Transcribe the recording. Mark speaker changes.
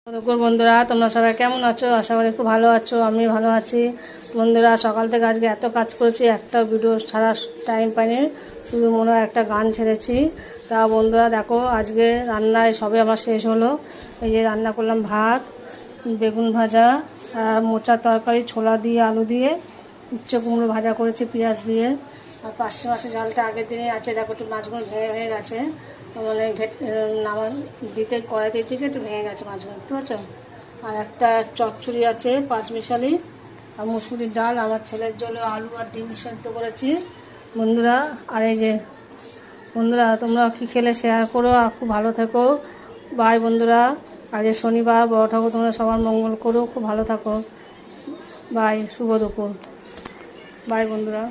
Speaker 1: দুপুর বন্ধুরা, তোমরা সবাই কেমন আছো? আশা করি খুব ভালো আছো। আমি ভালো আছি বন্ধুরা। সকাল থেকে আজকে এত কাজ করেছি, একটা ভিডিও ছাড়া টাইম পাইনি, শুধু মনে হয় একটা গান ছেড়েছি। তা বন্ধুরা দেখো, আজকে রান্নায় সবে আমার শেষ হলো। এই যে রান্না করলাম ভাত, বেগুন ভাজা, মোচার তরকারি, ছোলা দিয়ে আলু দিয়ে, উচ্ছে কুমড়ো ভাজা করেছি পেঁয়াজ দিয়ে। আর পাশে জালটা আগের দিনে আছে, দেখো একটু মাছগুলো ভেঙে ভেঙে গেছে, মানে নামা দিতে কড়াইতে থেকে একটু ভেঙে গেছে মাছগুলো, বুঝতে পারছো। আর একটা চচ্চড়ি আছে পাঁচমিশালি, আর মুসুরির ডাল। আমার ছেলের জন্য আলু আর ডিম সেদ্ধ করেছি বন্ধুরা। আর এই যে বন্ধুরা, তোমরা কী খেলে শেয়ার করো, আর খুব ভালো থেকো। বাই বন্ধুরা। আজ শনিবার, বড় ঠাকুর তোমরা সবার মঙ্গল করো, খুব ভালো থাকো। বাই, শুভ দুপুর। বাই বন্ধুরা।